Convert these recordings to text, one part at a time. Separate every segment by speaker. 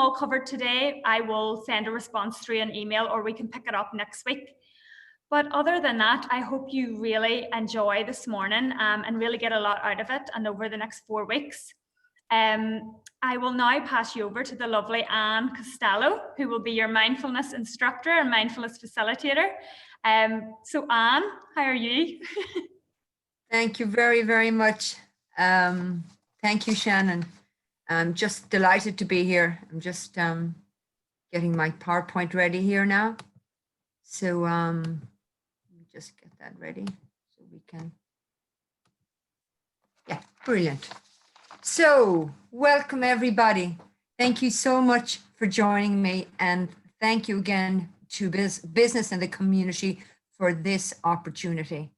Speaker 1: all covered today, I will send a response through an email, or we can pick it up next week. But other than that, I hope you really enjoy this morning and really get a lot out of it and over the next 4 weeks. I will now pass you over to the lovely Anne Costello, who will be your mindfulness instructor and mindfulness facilitator. So Anne, how are you?
Speaker 2: Thank you very, very much. Thank you, Shannon. I'm just delighted to be here. I'm just getting my PowerPoint ready here now. So let me just get that ready so we can. Yeah, brilliant. So welcome everybody. Thank you so much for joining me, and thank you again to business and the community for this opportunity.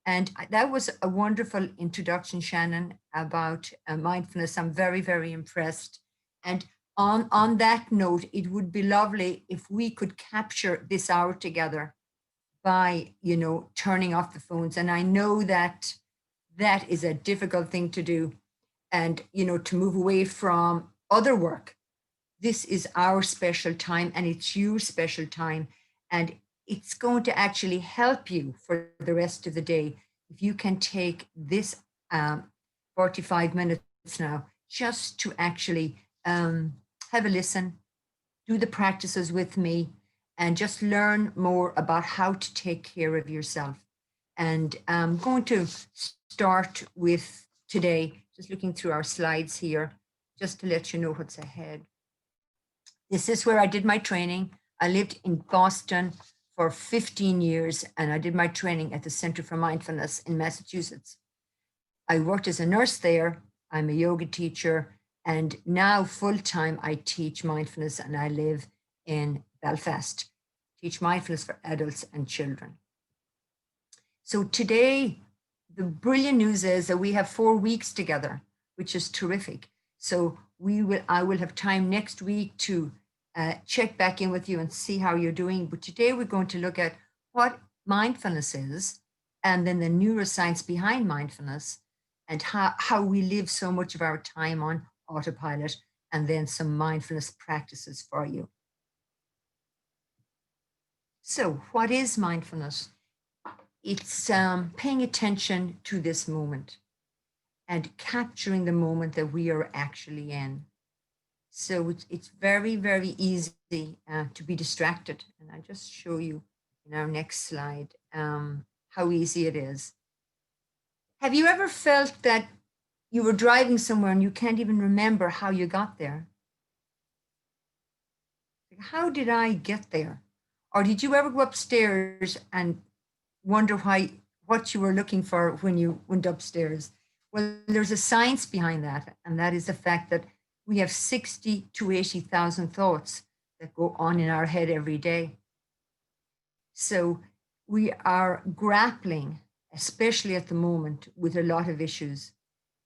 Speaker 2: And that was a wonderful introduction, Shannon, about mindfulness. I'm very, very impressed. And on that note, it would be lovely if we could capture this hour together by, turning off the phones. And I know that that is a difficult thing to do, and, to move away from other work. This is our special time, and it's your special time. And it's going to actually help you for the rest of the day if you can take this 45 minutes now just to actually have a listen, do the practices with me, and just learn more about how to take care of yourself. And I'm going to start with today, just looking through our slides here, just to let you know what's ahead. This is where I did my training. I lived in Boston for 15 years, and I did my training at the Center for Mindfulness in Massachusetts. I worked as a nurse there. I'm a yoga teacher, and now full-time I teach mindfulness, and I live in Belfast. Teach mindfulness for adults and children. So today, the brilliant news is that we have 4 weeks together, which is terrific. So I will have time next week to check back in with you and see how you're doing. But today we're going to look at what mindfulness is, and then the neuroscience behind mindfulness, and how we live so much of our time on autopilot, and then some mindfulness practices for you. So what is mindfulness? It's paying attention to this moment and capturing the moment that we are actually in. So it's very, very easy to be distracted. And I'll just show you in our next slide how easy it is. Have you ever felt that you were driving somewhere and you can't even remember how you got there? How did I get there? Or did you ever go upstairs and wonder what you were looking for when you went upstairs? Well, there's a science behind that, and that is the fact that we have 60 to 80,000 thoughts that go on in our head every day. So we are grappling, especially at the moment, with a lot of issues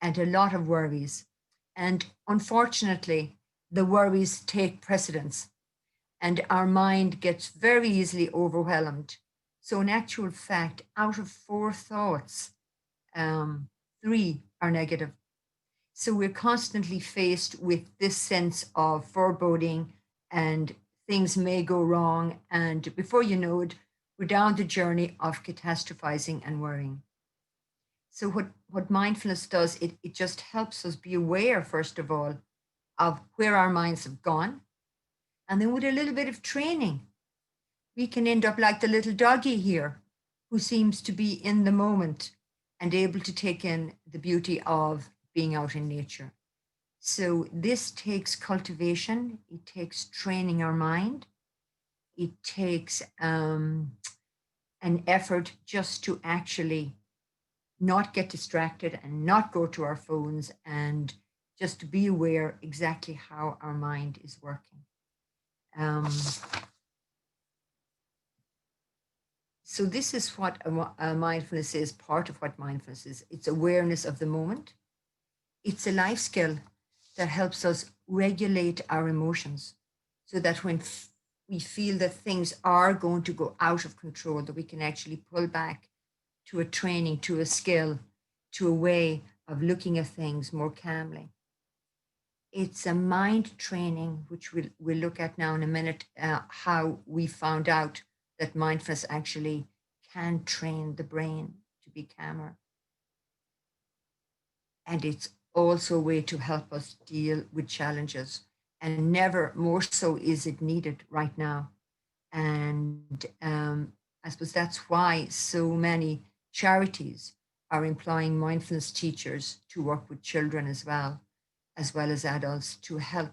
Speaker 2: and a lot of worries. And unfortunately, the worries take precedence, and our mind gets very easily overwhelmed. So in actual fact, out of 4 thoughts, 3 are negative. So we're constantly faced with this sense of foreboding, and things may go wrong. And before you know it, we're down the journey of catastrophizing and worrying. So what mindfulness does, it just helps us be aware, first of all, of where our minds have gone. And then with a little bit of training, we can end up like the little doggy here, who seems to be in the moment and able to take in the beauty of being out in nature. So this takes cultivation. It takes training our mind. It takes an effort just to actually not get distracted and not go to our phones, and just to be aware exactly how our mind is working. So this is what mindfulness is, part of what mindfulness is. It's awareness of the moment. It's a life skill that helps us regulate our emotions, so that when we feel that things are going to go out of control, that we can actually pull back to a training, to a skill, to a way of looking at things more calmly. it's a mind training, which we'll look at now in a minute, how we found out that mindfulness actually can train the brain to be calmer. And it's also a way to help us deal with challenges. And never more so is it needed right now. And I suppose that's why so many charities are employing mindfulness teachers to work with children as well as adults, to help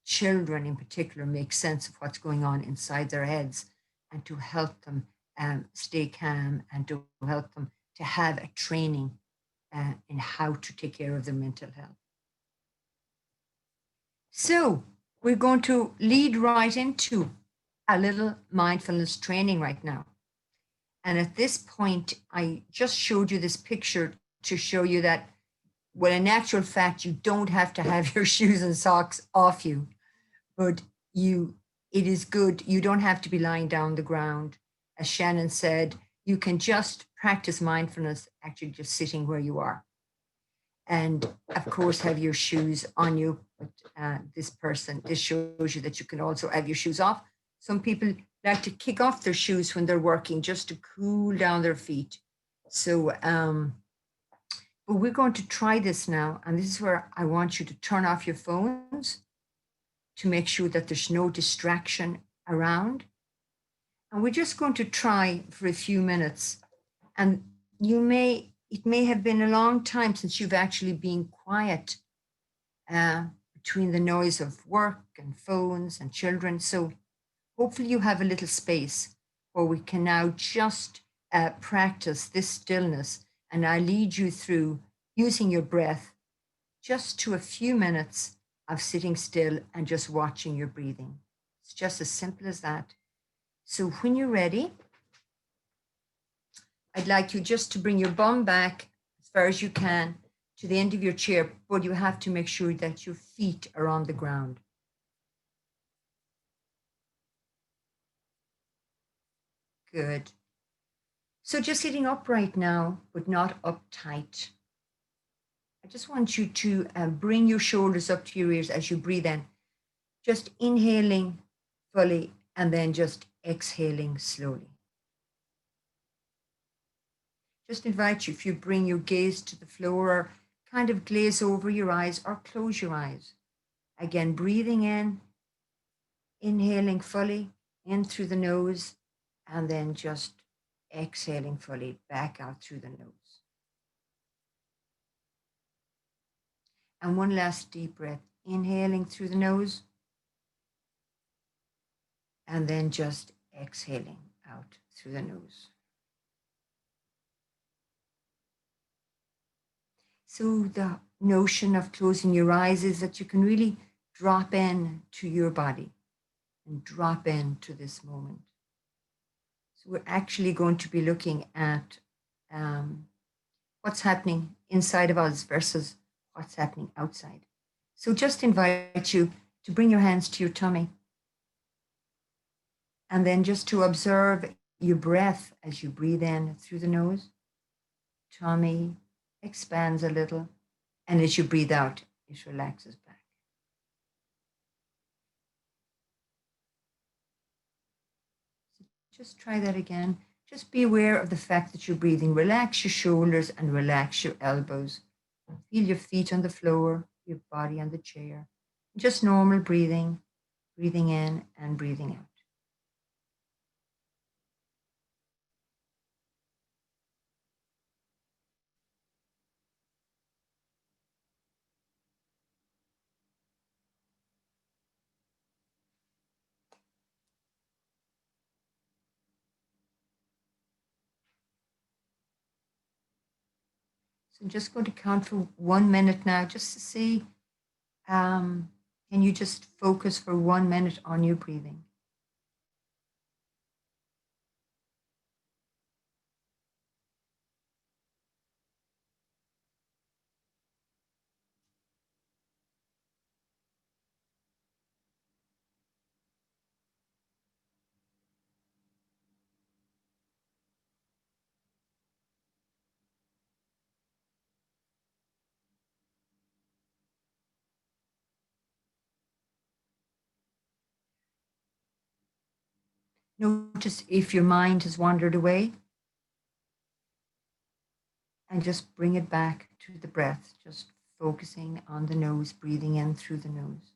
Speaker 2: children in particular make sense of what's going on inside their heads, and to help them stay calm, and to help them to have a training in how to take care of their mental health. So we're going to lead right into a little mindfulness training right now. And at this point, I just showed you this picture to show you that, well, in actual fact, you don't have to have your shoes and socks off you, but it is good. You don't have to be lying down the ground. As Shannon said, you can just practice mindfulness actually just sitting where you are. And of course, have your shoes on you. But this shows you that you can also have your shoes off. Some people like to kick off their shoes when they're working just to cool down their feet. So, but we're going to try this now. And this is where I want you to turn off your phones to make sure that there's no distraction around. And we're just going to try for a few minutes. And it may have been a long time since you've actually been quiet between the noise of work and phones and children. So hopefully you have a little space where we can now just practice this stillness. And I lead you through using your breath just to a few minutes of sitting still and just watching your breathing. It's just as simple as that. So when you're ready, I'd like you just to bring your bum back as far as you can to the end of your chair, but you have to make sure that your feet are on the ground. Good. So just sitting upright now, but not uptight. I just want you to bring your shoulders up to your ears as you breathe in. Just inhaling fully and then just exhaling slowly. Just invite you, if you bring your gaze to the floor, or kind of glaze over your eyes or close your eyes. Again, breathing in, inhaling fully in through the nose, and then just exhaling fully back out through the nose. And one last deep breath, inhaling through the nose, and then just exhaling out through the nose. So the notion of closing your eyes is that you can really drop in to your body and drop into this moment. So we're actually going to be looking at what's happening inside of us versus what's happening outside. So just invite you to bring your hands to your tummy, and then just to observe your breath as you breathe in through the nose. Tummy expands a little, and as you breathe out, it relaxes back. So just try that again. Just be aware of the fact that you're breathing. Relax your shoulders and relax your elbows. Feel your feet on the floor, your body on the chair. Just normal breathing, breathing in and breathing out. So I'm just going to count for 1 minute now, just to see, can you just focus for 1 minute on your breathing? Notice if your mind has wandered away, and just bring it back to the breath, just focusing on the nose, breathing in through the nose.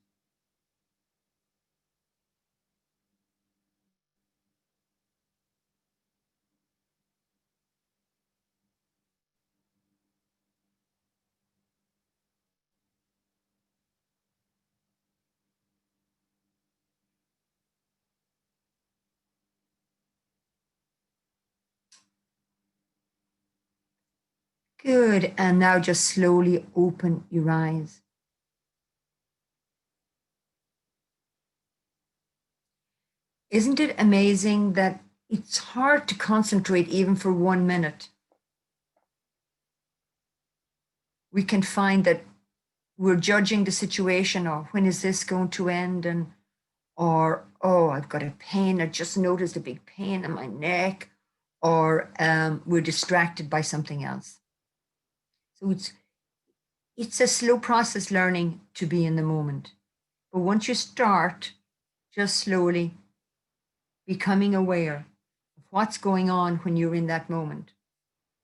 Speaker 2: Good. And now just slowly open your eyes. Isn't it amazing that it's hard to concentrate even for 1 minute? We can find that we're judging the situation, or when is this going to end? Or, oh, I've got a pain. I just noticed a big pain in my neck. Or we're distracted by something else. So it's a slow process learning to be in the moment. But once you start, just slowly becoming aware of what's going on when you're in that moment,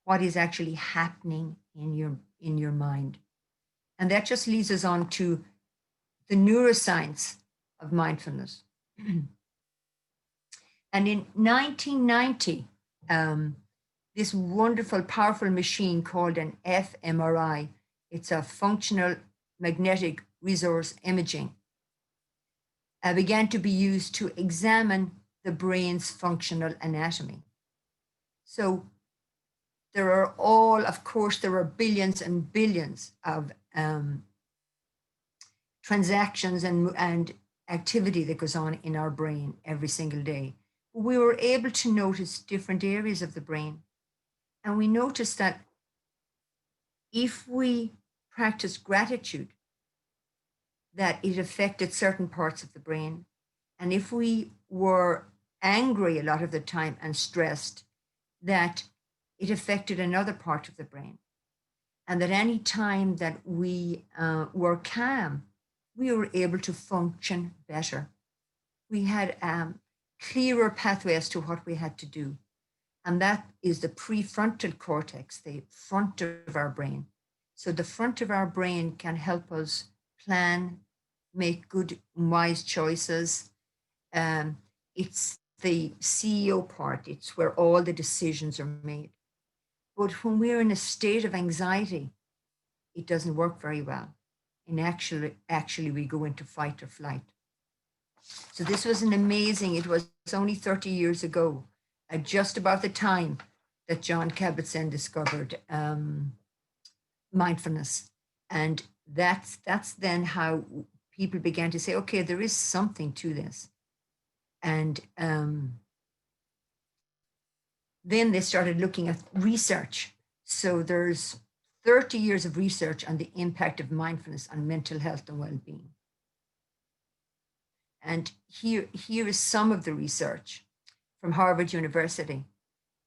Speaker 2: what is actually happening in your mind. And that just leads us on to the neuroscience of mindfulness. And in 1990, this wonderful, powerful machine called an fMRI, it's a functional magnetic resonance imaging, began to be used to examine the brain's functional anatomy. So there are of course, there are billions and billions of transactions and activity that goes on in our brain every single day. We were able to notice different areas of the brain. And we noticed that if we practice gratitude, that it affected certain parts of the brain. And if we were angry a lot of the time and stressed, that it affected another part of the brain. And that any time that we were calm, we were able to function better. We had clearer pathways to what we had to do. And that is the prefrontal cortex, the front of our brain. So the front of our brain can help us plan, make good, wise choices. It's the CEO part. It's where all the decisions are made. But when we're in a state of anxiety, it doesn't work very well. And actually we go into fight or flight. So this was it was only 30 years ago, just about the time that John Kabat-Zinn discovered mindfulness. And that's then how people began to say, okay, there is something to this. And then they started looking at research. So there's 30 years of research on the impact of mindfulness on mental health and well-being. And here is some of the research from Harvard University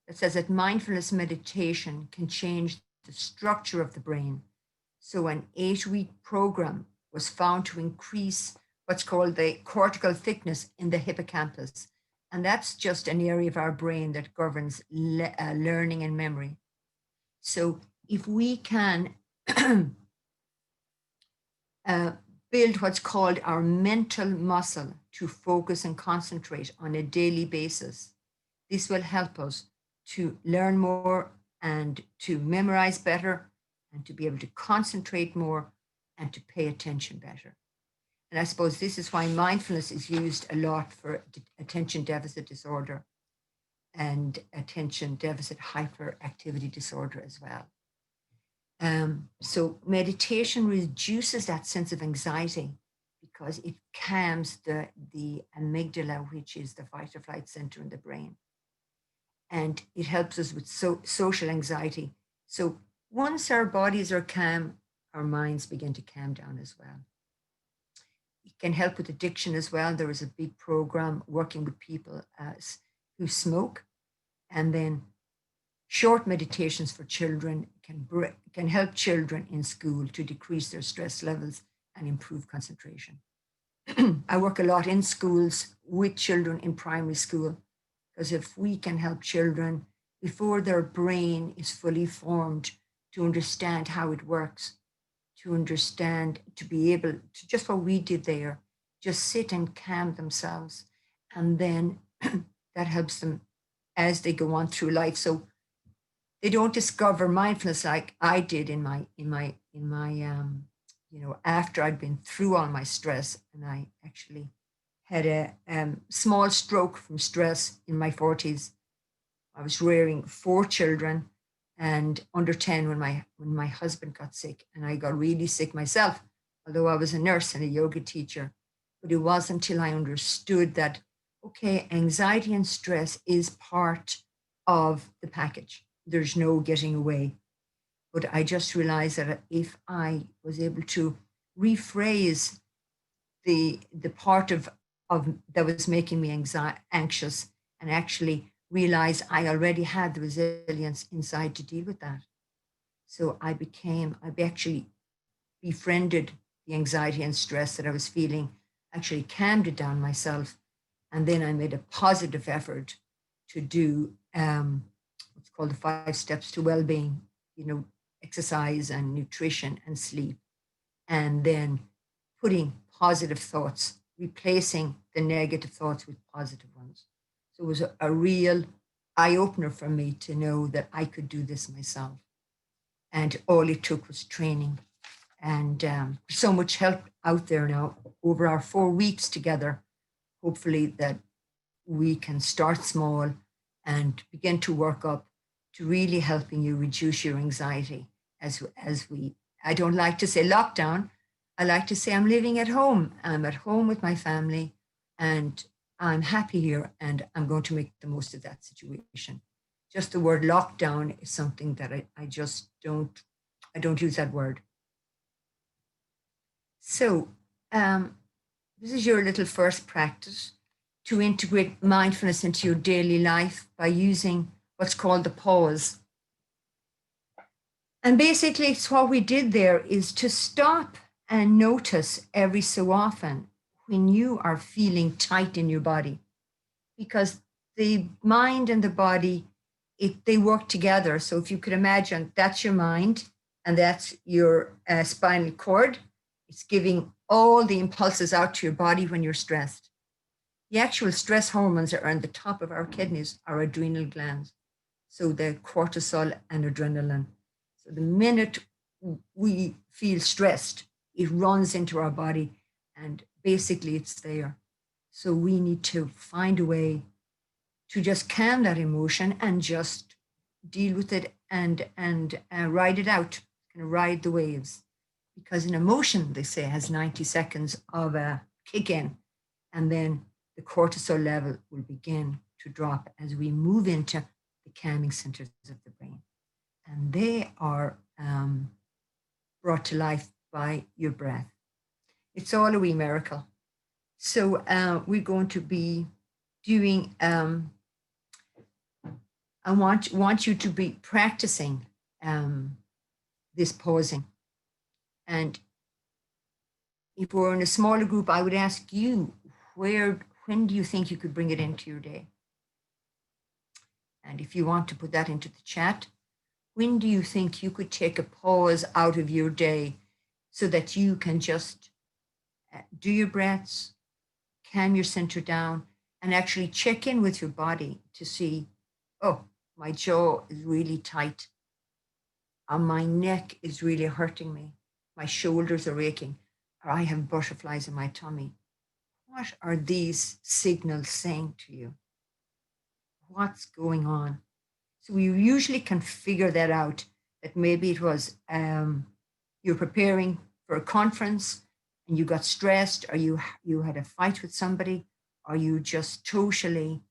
Speaker 2: that says that mindfulness meditation can change the structure of the brain. So an 8-week program was found to increase what's called the cortical thickness in the hippocampus. And that's just an area of our brain that governs learning and memory. So if we can build what's called our mental muscle to focus and concentrate on a daily basis, this will help us to learn more and to memorize better and to be able to concentrate more and to pay attention better. And I suppose this is why mindfulness is used a lot for attention deficit disorder and attention deficit hyperactivity disorder as well. So meditation reduces that sense of anxiety because it calms the amygdala, which is the fight or flight center in the brain. And it helps us with social anxiety. So once our bodies are calm, our minds begin to calm down as well. It can help with addiction as well. There is a big program working with people who smoke, and then short meditations for children can help children in school to decrease their stress levels and improve concentration. I work a lot in schools with children in primary school, because if we can help children before their brain is fully formed to understand how it works, to understand, to be able to, just what we did there, just sit and calm themselves. And then that helps them as they go on through life. So they don't discover mindfulness like I did in my after I'd been through all my stress, and I actually had a small stroke from stress in my 40s. I was rearing 4 children and under 10 when my husband got sick, and I got really sick myself, although I was a nurse and a yoga teacher. But it wasn't until I understood that, okay, anxiety and stress is part of the package. There's no getting away. But I just realized that if I was able to rephrase the part of that was making me anxious, and actually realize I already had the resilience inside to deal with that. So I actually befriended the anxiety and stress that I was feeling, actually calmed it down myself. And then I made a positive effort to do what's called the 5 steps to well-being, exercise and nutrition and sleep. And then putting positive thoughts, replacing the negative thoughts with positive ones. So it was a real eye-opener for me to know that I could do this myself. And all it took was training. And so much help out there now over our 4 weeks together. Hopefully that we can start small and begin to work up to really helping you reduce your anxiety I don't like to say lockdown. I like to say I'm living at home. I'm at home with my family and I'm happy here and I'm going to make the most of that situation. Just the word lockdown is something that I just don't use that word. So this is your little first practice to integrate mindfulness into your daily life by using what's called the pause. And basically, it's what we did there is to stop and notice every so often when you are feeling tight in your body, because the mind and the body, they work together. So if you could imagine, that's your mind and that's your spinal cord. It's giving all the impulses out to your body when you're stressed. The actual stress hormones that are on the top of our kidneys are adrenal glands. So the cortisol and adrenaline. So the minute we feel stressed, it runs into our body and basically it's there. So we need to find a way to just calm that emotion and just deal with it and ride it out, kind of ride the waves. Because an emotion, they say, has 90 seconds of a kick in, and then the cortisol level will begin to drop as we move into the calming centers of the brain. And they are brought to life by your breath. It's all a wee miracle. So we're going to be doing, I want you to be practicing this pausing. And if we're in a smaller group, I would ask you, when do you think you could bring it into your day? And if you want to put that into the chat, when do you think you could take a pause out of your day so that you can just do your breaths, calm your center down, and actually check in with your body to see, oh, my jaw is really tight. My neck is really hurting me. My shoulders are aching, or I have butterflies in my tummy. What are these signals saying to you? What's going on? So we usually can figure that out, that maybe it was you're preparing for a conference and you got stressed, or you had a fight with somebody, or you just totally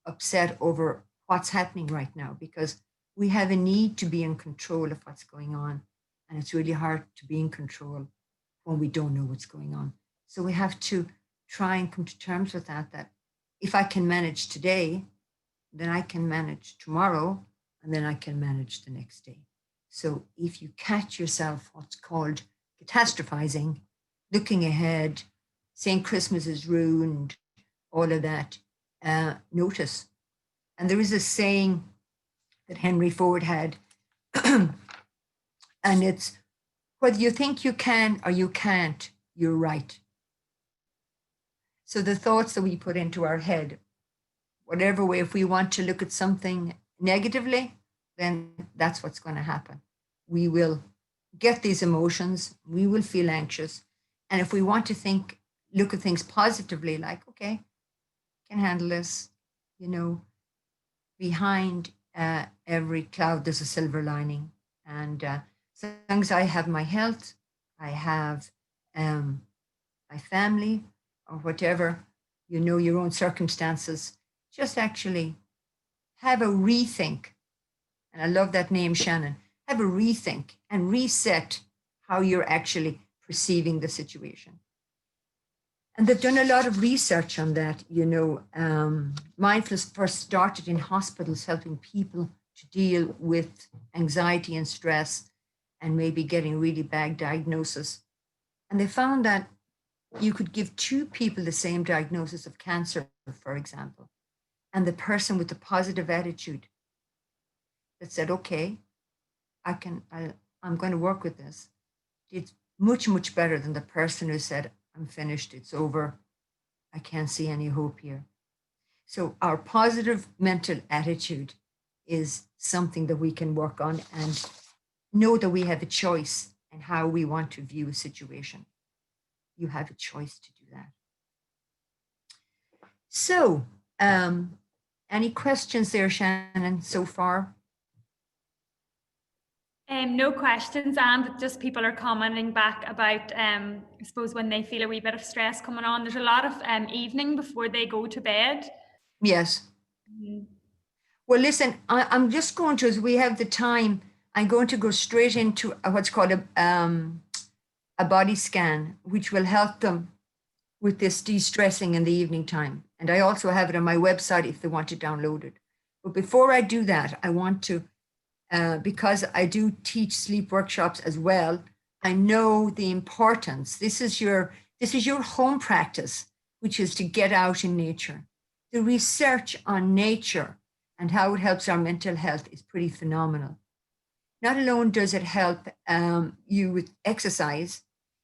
Speaker 2: upset over what's happening right now, because we have a need to be in control of what's going on. And it's really hard to be in control when we don't know what's going on. So we have to try and come to terms with that if I can manage today, then I can manage tomorrow, and then I can manage the next day. So if you catch yourself what's called catastrophizing, looking ahead, saying Christmas is ruined, all of that, notice. And there is a saying that Henry Ford had, and it's, whether you think you can or you can't, you're right. So the thoughts that we put into our head, whatever way, if we want to look at something negatively, then that's what's going to happen. We will get these emotions, we will feel anxious. And if we want to look at things positively, like, okay, can handle this, behind every cloud, there's a silver lining. And as long as I have my health, I have my family, or whatever, your own circumstances, just actually have a rethink. And I love that name, Shannon. Have a rethink and reset how you're actually perceiving the situation. And they've done a lot of research on that. Mindfulness first started in hospitals, helping people to deal with anxiety and stress and maybe getting really bad diagnosis. And they found that you could give two people the same diagnosis of cancer, for example, and the person with the positive attitude that said, okay, I'm going to work with this, did much, much better than the person who said, I'm finished, it's over, I can't see any hope here. So our positive mental attitude is something that we can work on and know that we have a choice in how we want to view a situation. You have a choice to do that. So, any questions there, Shannon, so far?
Speaker 1: No questions, and just people are commenting back about, I suppose, when they feel a wee bit of stress coming on. There's a lot of evening before they go to bed.
Speaker 2: Yes. Well, listen, I'm just going to, as we have the time, I'm going to go straight into what's called a body scan, which will help them with this de-stressing in the evening time. And I also have it on my website if they want to download it. But before I do that, I want to, because I do teach sleep workshops as well, I know the importance. This is your home practice, which is to get out in nature. The research on nature and how it helps our mental health is pretty phenomenal. Not alone does it help you with exercise,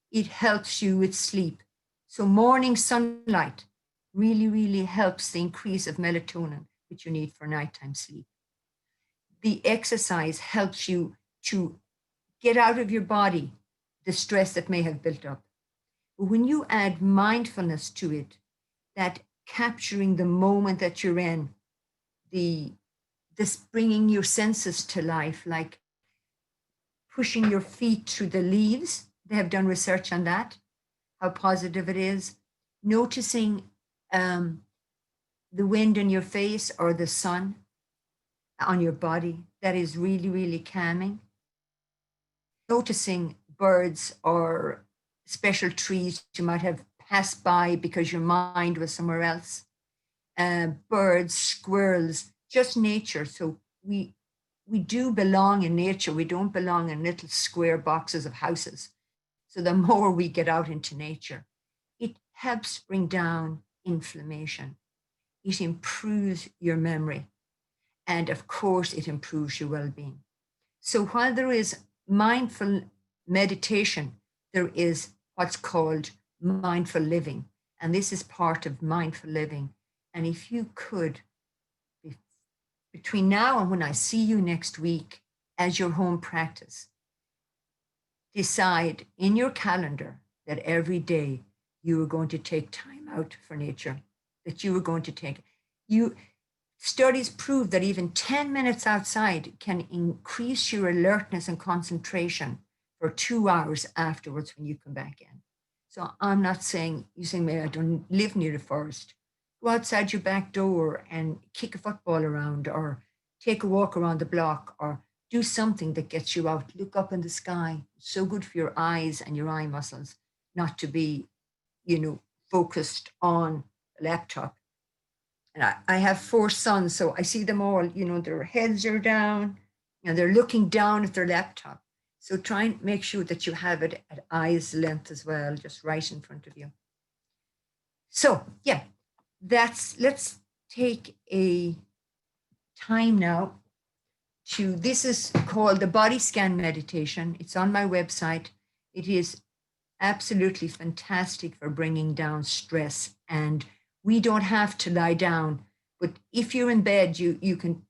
Speaker 2: it helps you with sleep. So morning sunlight really, really helps the increase of melatonin, which you need for nighttime sleep. The exercise helps you to get out of your body the stress that may have built up. But when you add mindfulness to it, that capturing the moment that you're in, this bringing your senses to life, like pushing your feet through the leaves. They have done research on that, how positive it is. Noticing the wind in your face or the sun on your body, that is really, really calming. Noticing birds or special trees you might have passed by because your mind was somewhere else. Birds, squirrels, just nature. So we do belong in nature. We don't belong in little square boxes of houses. So the more we get out into nature, it helps bring down inflammation. It improves your memory. And of course, it improves your well-being. So while there is mindful meditation, there is what's called mindful living. And this is part of mindful living. And if you could, between now and when I see you next week, as your home practice, decide in your calendar that every day you are going to take time out for nature, that you are going to take, studies prove that even 10 minutes outside can increase your alertness and concentration for 2 hours afterwards when you come back in. So I'm not saying, you say, Mary, I don't live near the forest. Go outside your back door and kick a football around, or take a walk around the block, or do something that gets you out. Look up in the sky. It's so good for your eyes and your eye muscles not to be, focused on the laptop. And I have 4 sons, so I see them all, their heads are down and they're looking down at their laptop. So try and make sure that you have it at eyes length as well, just right in front of you. So yeah, let's take a time now this is called the body scan meditation. It's on my website. It is absolutely fantastic for bringing down stress. And we don't have to lie down, but if you're in bed, you can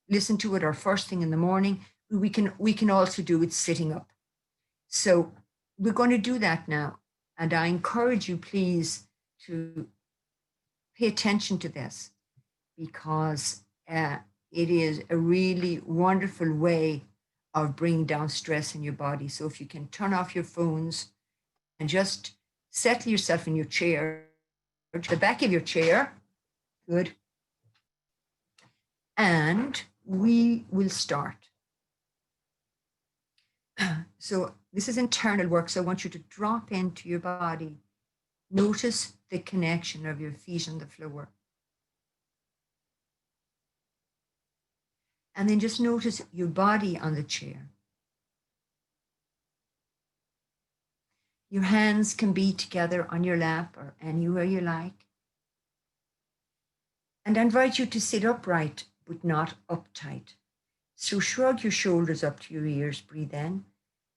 Speaker 2: listen to it or first thing in the morning. We can also do it sitting up. So we're going to do that now. And I encourage you, please, to pay attention to this, because it is a really wonderful way of bringing down stress in your body. So if you can turn off your phones and just settle yourself in your chair, to the back of your chair, good. And we will start. So this is internal work. So I want you to drop into your body. Notice the connection of your feet on the floor. And then just notice your body on the chair. Your hands can be together on your lap or anywhere you like. And I invite you to sit upright, but not uptight. So shrug your shoulders up to your ears, breathe in.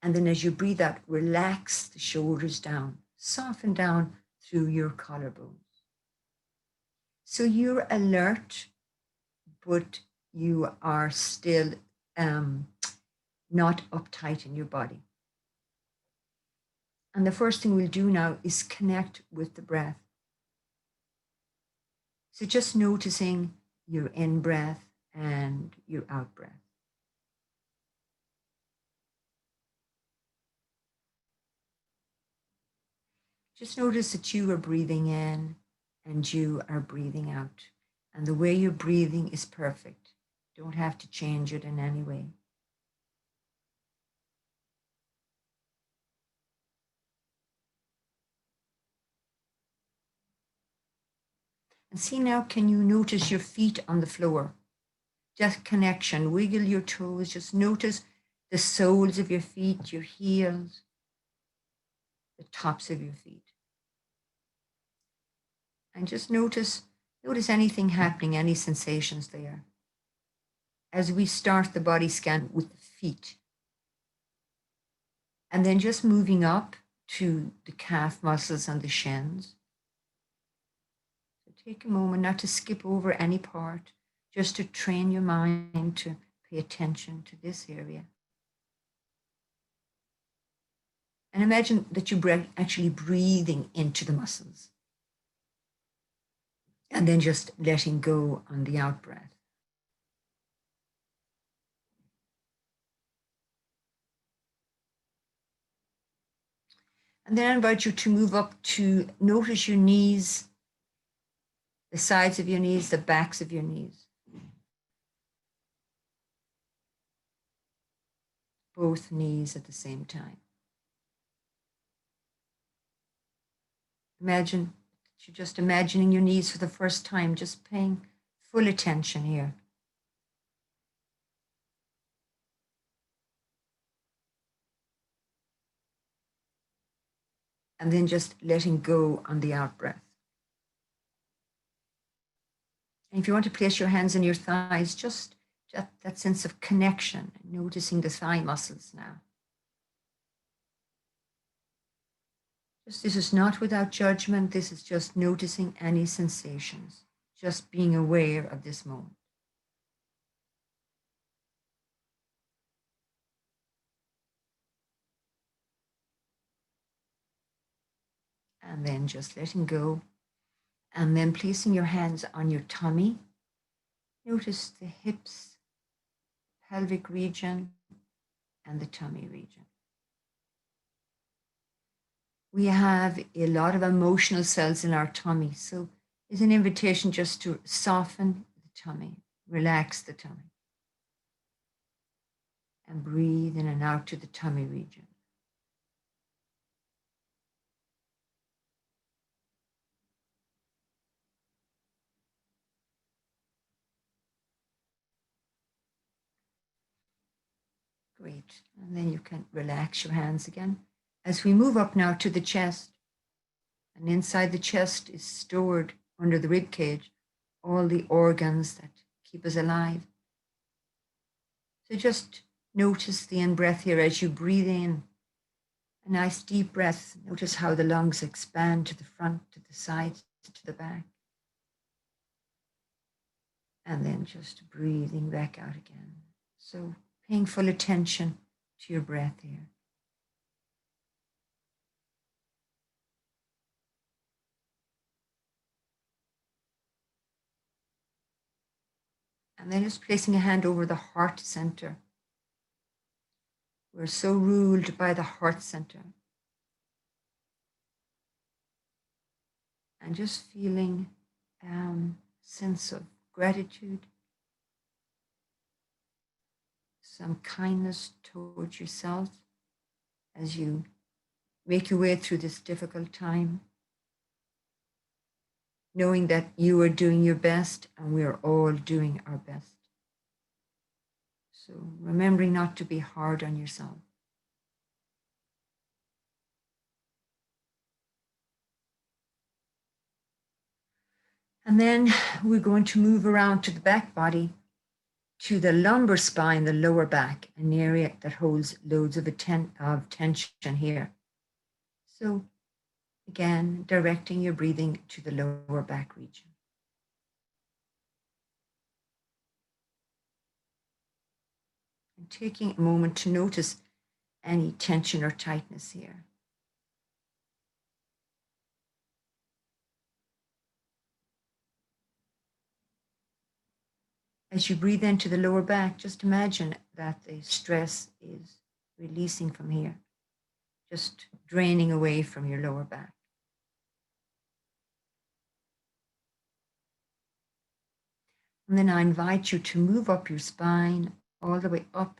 Speaker 2: And then as you breathe out, relax the shoulders down, soften down through your collarbones. So you're alert, but you are still not uptight in your body. And the first thing we'll do now is connect with the breath. So just noticing your in breath and your out breath. Just notice that you are breathing in and you are breathing out. And the way you're breathing is perfect. Don't have to change it in any way. And see now, can you notice your feet on the floor? Just connection, wiggle your toes, just notice the soles of your feet, your heels, the tops of your feet. And just notice anything happening, any sensations there. As we start the body scan with the feet. And then just moving up to the calf muscles and the shins. So take a moment not to skip over any part, just to train your mind to pay attention to this area. And imagine that you're actually breathing into the muscles. And then just letting go on the out breath. And then I invite you to move up to notice your knees, the sides of your knees, the backs of your knees. Both knees at the same time. Imagine that you're just imagining your knees for the first time, just paying full attention here. And then just letting go on the out breath. And if you want to place your hands on your thighs, just that sense of connection, noticing the thigh muscles now. This is not without judgment. This is just noticing any sensations, just being aware of this moment. And then just letting go. And then placing your hands on your tummy. Notice the hips, pelvic region, and the tummy region. We have a lot of emotional cells in our tummy. So it's an invitation just to soften the tummy, relax the tummy. And breathe in and out to the tummy region. Great. And then you can relax your hands again. As we move up now to the chest, and inside the chest is stored under the rib cage all the organs that keep us alive. So just notice the in-breath here as you breathe in. A nice deep breath. Notice how the lungs expand to the front, to the sides, to the back. And then just breathing back out again. So paying full attention to your breath here. And then just placing a hand over the heart center. We're so ruled by the heart center. And just feeling a sense of gratitude, some kindness towards yourself as you make your way through this difficult time, knowing that you are doing your best and we are all doing our best. So remembering not to be hard on yourself. And then we're going to move around to the back body, to the lumbar spine, the lower back, an area that holds loads of tension here. So again, directing your breathing to the lower back region. And taking a moment to notice any tension or tightness here. As you breathe into the lower back, just imagine that the stress is releasing from here, just draining away from your lower back. And then I invite you to move up your spine all the way up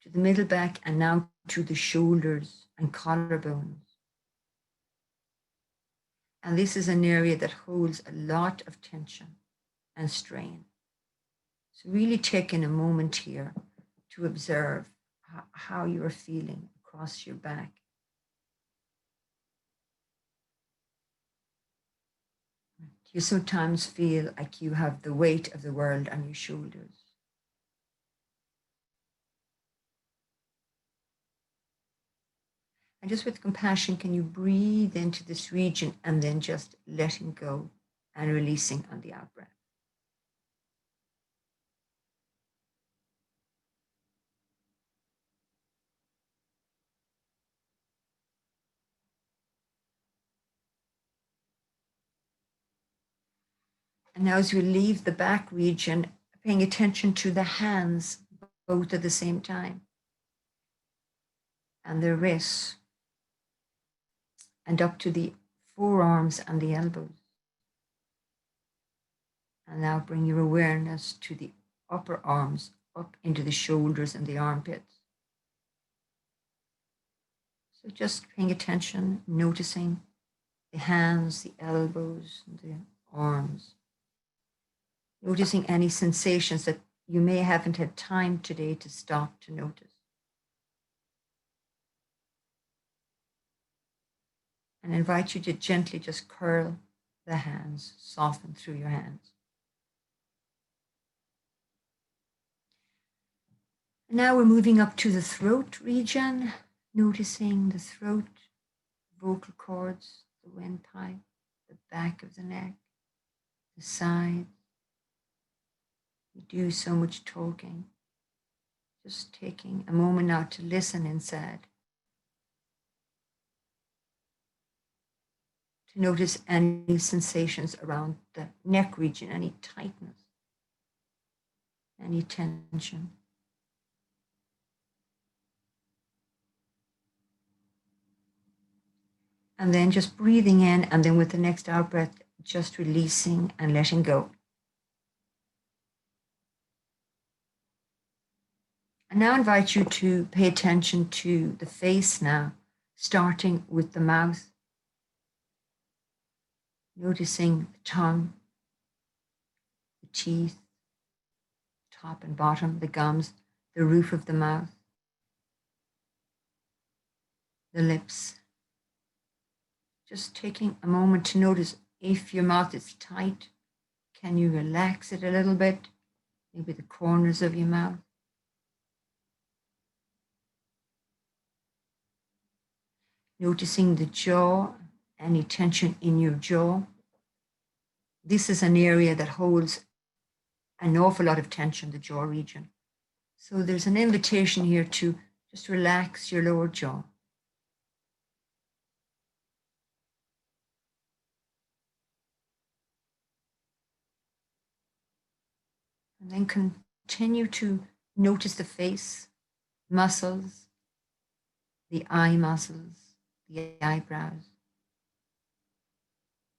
Speaker 2: to the middle back and now to the shoulders and collarbones. And this is an area that holds a lot of tension and strain. So really taking a moment here to observe how you are feeling across your back. You sometimes feel like you have the weight of the world on your shoulders. And just with compassion, can you breathe into this region and then just letting go and releasing on the out breath. And now as we leave the back region, paying attention to the hands, both at the same time, and the wrists, and up to the forearms and the elbows. And now bring your awareness to the upper arms, up into the shoulders and the armpits. So just paying attention, noticing the hands, the elbows, and the arms. Noticing any sensations that you may haven't had time today to stop to notice. And I invite you to gently just curl the hands, soften through your hands. And now we're moving up to the throat region, noticing the throat, vocal cords, the windpipe, the back of the neck, the sides. We do so much talking. Just taking a moment now to listen inside. To notice any sensations around the neck region, any tightness, any tension. And then just breathing in, and then with the next out breath, just releasing and letting go. I now invite you to pay attention to the face now, starting with the mouth. Noticing the tongue, the teeth, top and bottom, the gums, the roof of the mouth, the lips. Just taking a moment to notice if your mouth is tight, Can you relax it a little bit? Maybe the corners of your mouth. Noticing the jaw, any tension in your jaw. This is an area that holds an awful lot of tension, the jaw region. So there's an invitation here to just relax your lower jaw. And then continue to notice the face, muscles, the eye muscles, the eyebrows.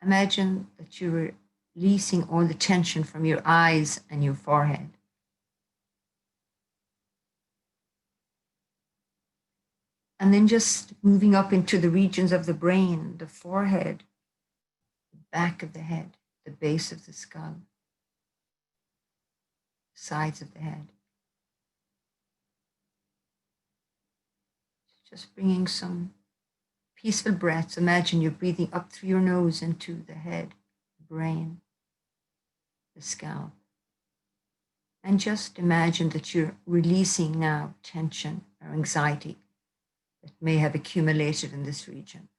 Speaker 2: Imagine that you're releasing all the tension from your eyes and your forehead. And then just moving up into the regions of the brain, the forehead, the back of the head, the base of the skull, sides of the head. Just bringing some peaceful breaths. Imagine you're breathing up through your nose into the head, the brain, the scalp. And just imagine that you're releasing now tension or anxiety that may have accumulated in this region.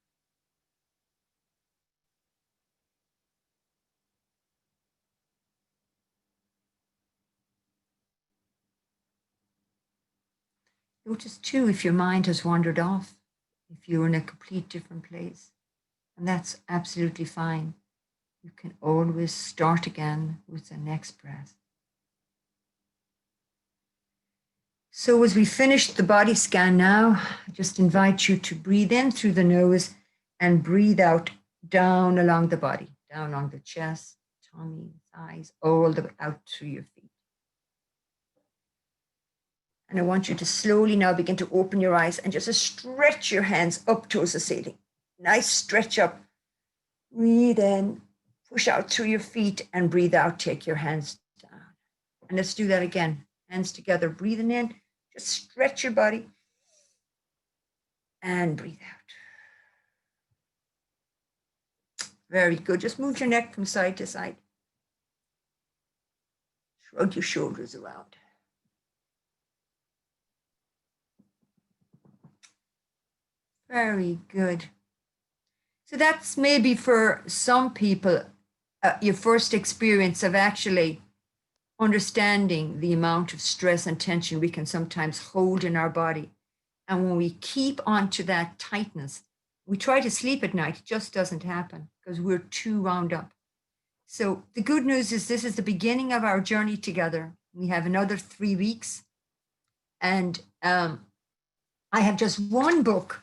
Speaker 2: Notice too if your mind has wandered off, if you're in a complete different place, and that's absolutely fine. You can always start again with the next breath. So as we finish the body scan now, I just invite you to breathe in through the nose and breathe out down along the body, down along the chest, tummy, thighs, all the way out through your feet. And I want you to slowly now begin to open your eyes and just stretch your hands up towards the ceiling. Nice stretch up. Breathe in, push out through your feet, and breathe out. Take your hands down. And let's do that again. Hands together, breathing in. Just stretch your body and breathe out. Very good. Just move your neck from side to side. Shrug your shoulders around. Very good. So that's maybe for some people your first experience of actually understanding the amount of stress and tension we can sometimes hold in our body. And when we keep on to that tightness, we try to sleep at night, it just doesn't happen because we're too wound up. So the good news is this is the beginning of our journey together. We have another 3 weeks. And I have just one book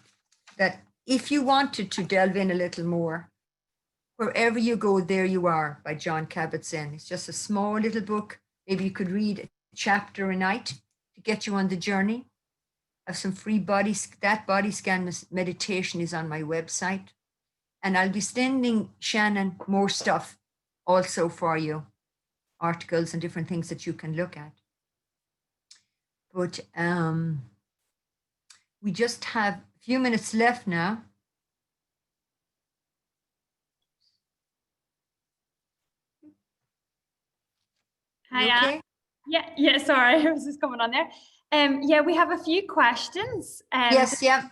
Speaker 2: that if you wanted to delve in a little more, Wherever You Go, There You Are by Jon Kabat-Zinn. It's just a small little book. Maybe you could read a chapter a night to get you on the journey. I have some free body scan meditation is on my website. And I'll be sending Shannon more stuff also for you, articles and different things that you can look at. But we just have a few minutes left now.
Speaker 1: Hi,
Speaker 2: okay?
Speaker 1: Yeah, sorry, I was just coming on there. Yeah, we have a few questions.
Speaker 2: Yes, yeah.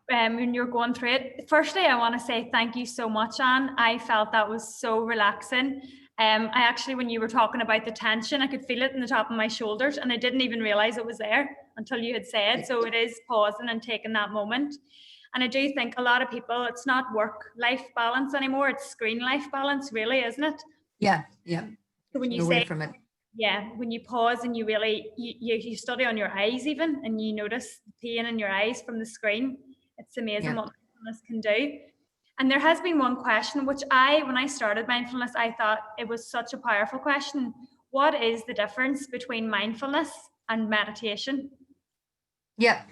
Speaker 1: When you're going through it. Firstly, I want to say thank you so much, Anne. I felt that was so relaxing. I actually, when you were talking about the tension, I could feel it in the top of my shoulders and I didn't even realize it was there until you had said. So it is pausing and taking that moment. And I do think a lot of people, it's not work-life balance anymore, it's screen-life balance, really, isn't it?
Speaker 2: Yeah.
Speaker 1: So when you say, from it. Yeah, when you pause and you really, you study on your eyes even, and you notice the pain in your eyes from the screen, it's amazing what mindfulness can do. And there has been one question, which when I started mindfulness, I thought it was such a powerful question. What is the difference between mindfulness and meditation? Yeah,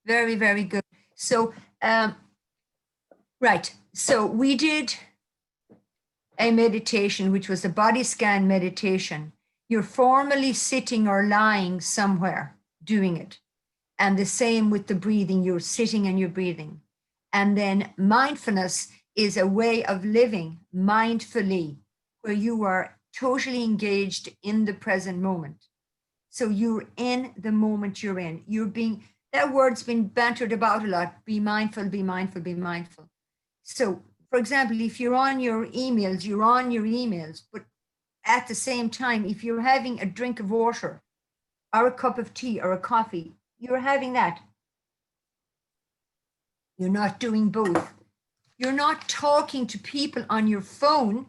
Speaker 1: very, very good. So, right. So we did a meditation, which was a body scan meditation. You're formally sitting or lying somewhere doing it. And the same with the breathing, you're sitting and you're breathing. And then mindfulness is a way of living mindfully, where you are
Speaker 2: totally engaged in the present moment. So you're in the moment you're in. That word's been bantered about a lot. Be mindful, be mindful, be mindful. So, for example, if you're on your emails, you're on your emails, but at the same time, if you're having a drink of water or a cup of tea or a coffee, you're having that. You're not doing both. You're not talking to people on your phone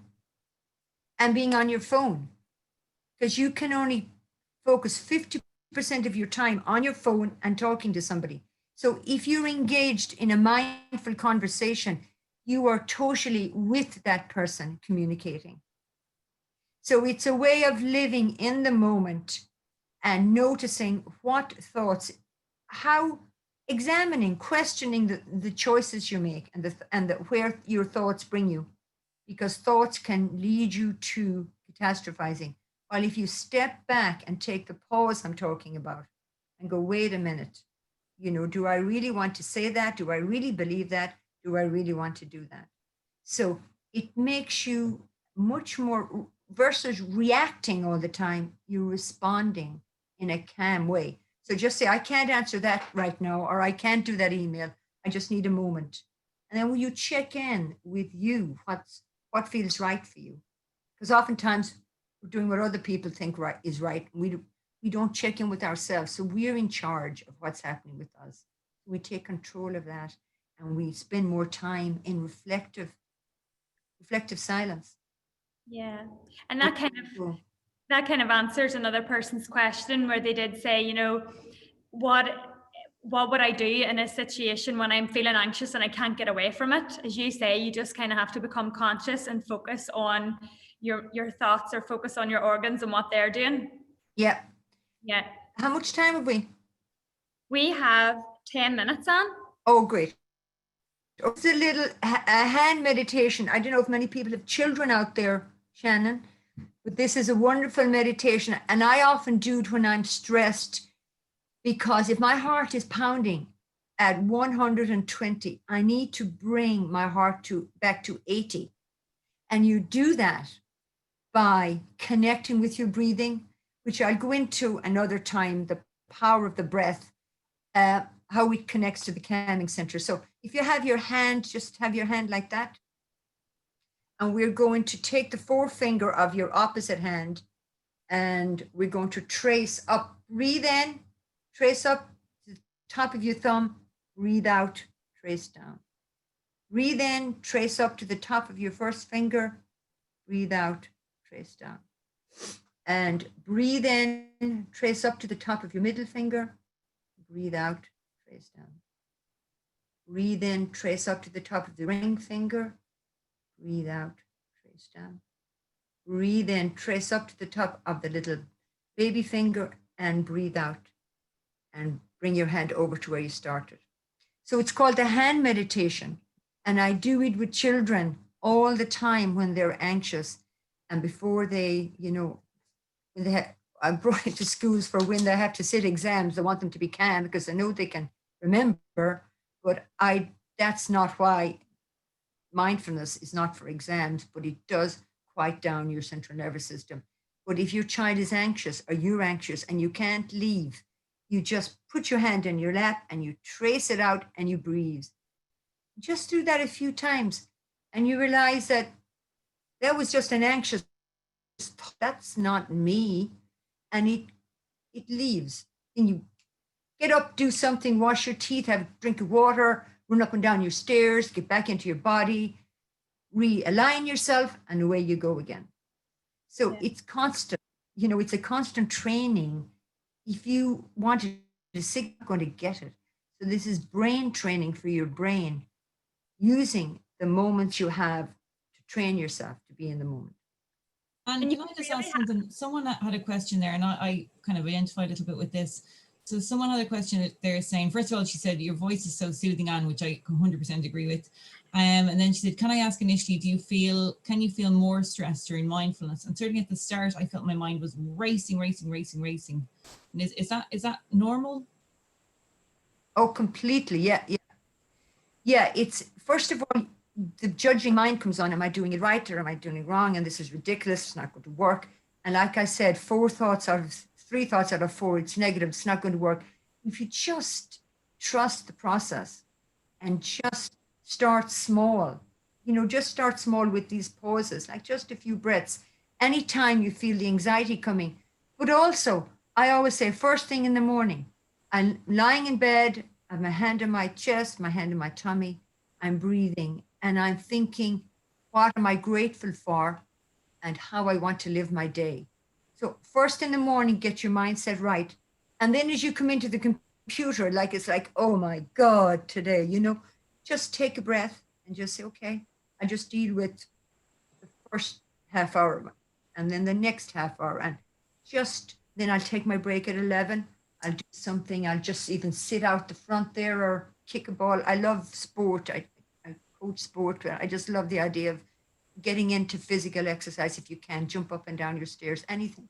Speaker 2: and being on your phone, because you can only focus 50% of your time on your phone and talking to somebody. So if you're engaged in a mindful conversation, you are totally with that person communicating. So it's a way of living in the moment and noticing what thoughts, how examining, questioning the choices you make and where your thoughts bring you, because thoughts can lead you to catastrophizing. While if you step back and take the pause I'm talking about and go, wait a minute, do I really want to say that? Do I really believe that? Do I really want to do that? So it makes you much more, versus reacting all the time, you're responding in a calm way. So just say, I can't answer that right now, or I can't do that email. I just need a moment. And then when you check in with you, what feels right for you? Because oftentimes we're doing what other people think is right. We don't check in with ourselves. So we're in charge of what's happening with us. We take control of that, and we spend more time in reflective silence.
Speaker 1: Yeah. And that kind of answers another person's question where they did say, what would I do in a situation when I'm feeling anxious and I can't get away from it? As you say, you just kind of have to become conscious and focus on your thoughts, or focus on your organs and what they're doing.
Speaker 2: Yeah.
Speaker 1: Yeah.
Speaker 2: How much time have we?
Speaker 1: We have 10 minutes on.
Speaker 2: Oh, great. It's a hand meditation. I don't know if many people have children out there, Shannon, but this is a wonderful meditation. And I often do it when I'm stressed, because if my heart is pounding at 120, I need to bring my heart back to 80. And you do that by connecting with your breathing, which I'll go into another time, the power of the breath, how it connects to the calming center. So if you have your hand, just have your hand like that. And we're going to take the forefinger of your opposite hand, and we're going to trace up. Breathe in, trace up to the top of your thumb, breathe out, trace down. Breathe in, trace up to the top of your first finger, breathe out, trace down. And breathe in, trace up to the top of your middle finger, breathe out, trace down. Breathe in, trace up to the top of the ring finger, breathe out, trace down. Breathe in, trace up to the top of the little baby finger, and breathe out. And bring your hand over to where you started. So it's called the hand meditation. And I do it with children all the time when they're anxious. And before they, I brought it to schools for when they have to sit exams. I want them to be calm because I know they can remember, but that's not why mindfulness is not for exams, but it does quiet down your central nervous system. But if your child is anxious or you're anxious and you can't leave, you just put your hand in your lap and you trace it out and you breathe. Just do that a few times and you realize that was just an anxious thought. That's not me. And it leaves. And you get up, do something, wash your teeth, have a drink of water, run up and down your stairs, get back into your body, realign yourself, and away you go again. So It's constant, it's a constant training. If you want to sick, you're going to get it. So this is brain training for your brain, using the moments you have to train yourself to be in the moment.
Speaker 3: And can I just ask something? Someone had a question there, and I kind of identified a little bit with this. So someone had a question there saying, first of all, she said, your voice is so soothing, Anne, which I 100% agree with. And then she said, can I ask initially, can you feel more stress during mindfulness? And certainly at the start, I felt my mind was racing. And is that normal?
Speaker 2: Oh, completely. Yeah. It's, first of all, the judging mind comes on. Am I doing it right or am I doing it wrong? And this is ridiculous. It's not going to work. And like I said, 3 thoughts out of 4, it's negative. It's not going to work. If you just trust the process and just start small, just start small with these pauses, like just a few breaths. Anytime you feel the anxiety coming, but also I always say first thing in the morning, I'm lying in bed, I have my hand on my chest, my hand on my tummy, I'm breathing and I'm thinking, what am I grateful for and how I want to live my day. So first in the morning, get your mindset right. And then as you come into the computer, it's like, oh my God, today, just take a breath and just say, okay, I just deal with the first half hour and then the next half hour. And then I'll take my break at 11. I'll do something. I'll just even sit out the front there or kick a ball. I love sport. I coach sport. I just love the idea of getting into physical exercise if you can, jump up and down your stairs, anything.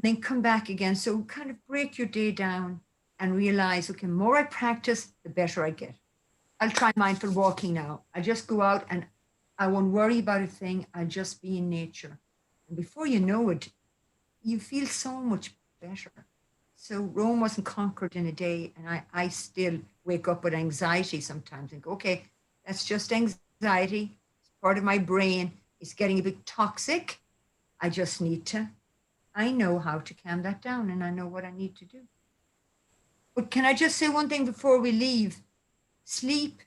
Speaker 2: Then come back again. So kind of break your day down and realize, okay, the more I practice, the better I get. I'll try mindful walking now. I just go out and I won't worry about a thing. I'll just be in nature. And before you know it, you feel so much better. So Rome wasn't conquered in a day. And I still wake up with anxiety sometimes and go, okay, that's just anxiety. It's part of my brain. It's getting a bit toxic. I just need to, I know how to calm that down and I know what I need to do. But can I just say one thing before we leave? Sleep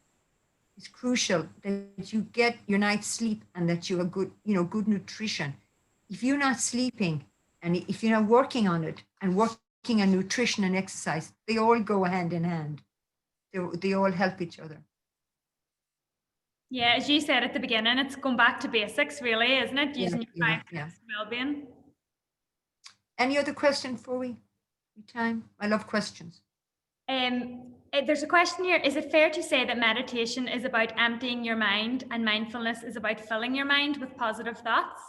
Speaker 2: is crucial, that you get your night's sleep and that you have good, good nutrition. If you're not sleeping and if you're not working on it and working on nutrition and exercise, they all go hand in hand. They all help each other.
Speaker 1: Yeah, as you said at the beginning, it's going back to basics, really, isn't it? Using your 5 minutes well-being.
Speaker 2: Any other question before we time? I love questions.
Speaker 1: There's a question here. Is it fair to say that meditation is about emptying your mind and mindfulness is about filling your mind with positive thoughts?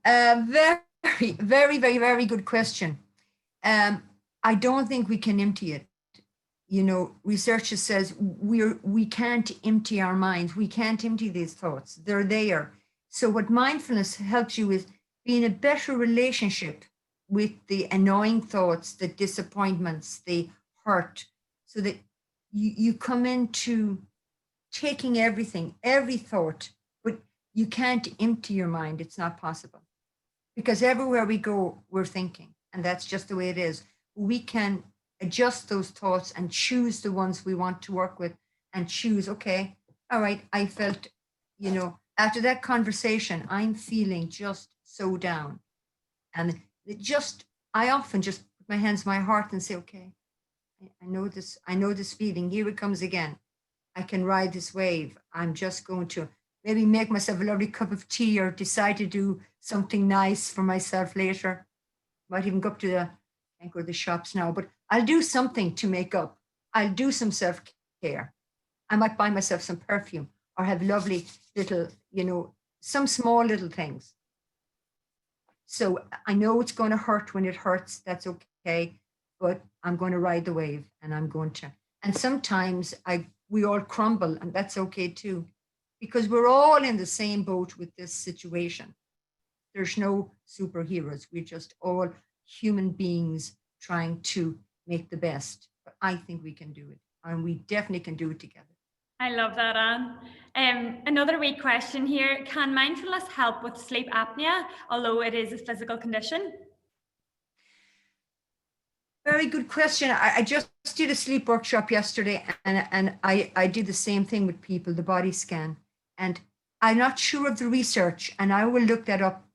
Speaker 2: Very, very, very, very good question. I don't think we can empty it. Research says we can't empty our minds. We can't empty these thoughts. They're there. So what mindfulness helps you is be in a better relationship with the annoying thoughts, the disappointments, the hurt, so that you come into taking everything, every thought, but you can't empty your mind. It's not possible. Because everywhere we go, we're thinking, and that's just the way it is. We can adjust those thoughts and choose the ones we want to work with and choose, okay, all right, I felt, after that conversation, I'm feeling just so down. And I often just put my hands on my heart and say, okay, I know this feeling. Here it comes again. I can ride this wave. I'm just going to maybe make myself a lovely cup of tea or decide to do something nice for myself later. Might even go up to I can't go to the shops now, but I'll do something to make up. I'll do some self-care. I might buy myself some perfume or have lovely little, some small little things. So I know it's going to hurt when it hurts. That's okay. But I'm going to ride the wave and and sometimes we all crumble and that's okay too, because we're all in the same boat with this situation. There's no superheroes. We're just all human beings trying to make the best. But I think we can do it and we definitely can do it together.
Speaker 1: I love that, Anne. Another wee question here. Can mindfulness help with sleep apnea, although it is a physical condition?
Speaker 2: Very good question. I just did a sleep workshop yesterday and I did the same thing with people, the body scan. And I'm not sure of the research and I will look that up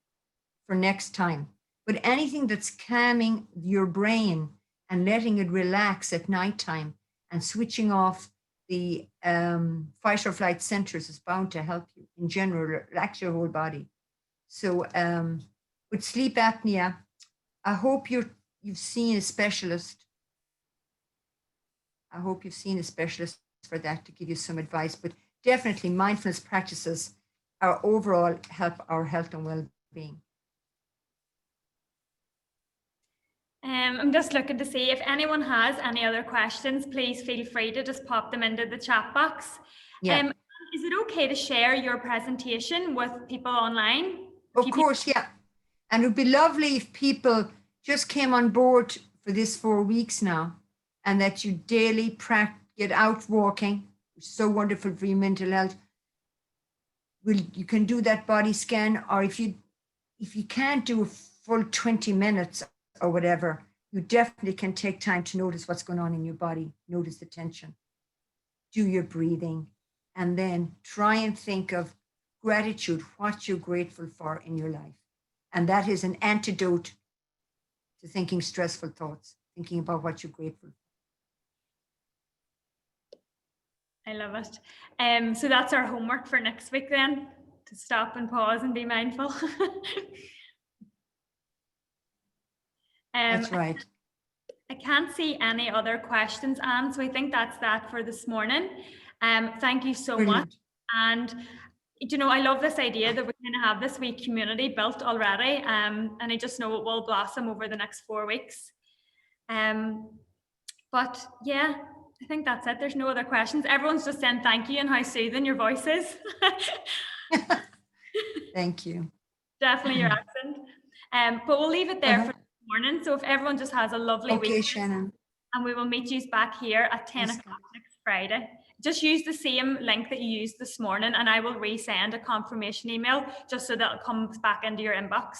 Speaker 2: for next time. But anything that's calming your brain and letting it relax at nighttime and switching off the fight or flight centers is bound to help you in general, relax your whole body. So with sleep apnea, I hope you've seen a specialist. I hope you've seen a specialist for that to give you some advice, but definitely mindfulness practices are overall help our health and well-being.
Speaker 1: I'm just looking to see if anyone has any other questions. Please feel free to just pop them into the chat box.
Speaker 2: Yeah.
Speaker 1: is it okay to share your presentation with people online?
Speaker 2: Of course, yeah. And it would be lovely if people just came on board for this 4 weeks now, and that you daily get out walking, which is so wonderful for your mental health. You can do that body scan, or if you can't do a full 20 minutes or whatever, you definitely can take time to notice what's going on in your body, notice the tension, do your breathing, and then try and think of gratitude, what you're grateful for in your life. And that is an antidote to thinking stressful thoughts, thinking about what you're grateful for.
Speaker 1: I love it. So that's our homework for next week then, to stop and pause and be mindful.
Speaker 2: That's right.
Speaker 1: I can't see any other questions, Anne, so I think that's that for this morning. Thank you so
Speaker 2: Brilliant.
Speaker 1: much. And you know, I love this idea that we kind of have this wee community built already, and I just know it will blossom over the next 4 weeks. But yeah, I think that's it. There's no other questions. Everyone's just saying thank you and how soothing your voice is.
Speaker 2: Thank you.
Speaker 1: Definitely your accent. But we'll leave it there for this morning. So if everyone just has a lovely week.
Speaker 2: Okay, Shannon.
Speaker 1: And we will meet you back here at 10 o'clock next Friday. Just use the same link that you used this morning, and I will resend a confirmation email just so that it comes back into your inbox.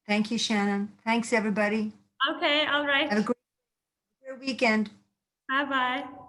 Speaker 2: Thank you, Shannon. Thanks, everybody.
Speaker 1: Okay, all right.
Speaker 2: Have a great weekend.
Speaker 1: Bye-bye.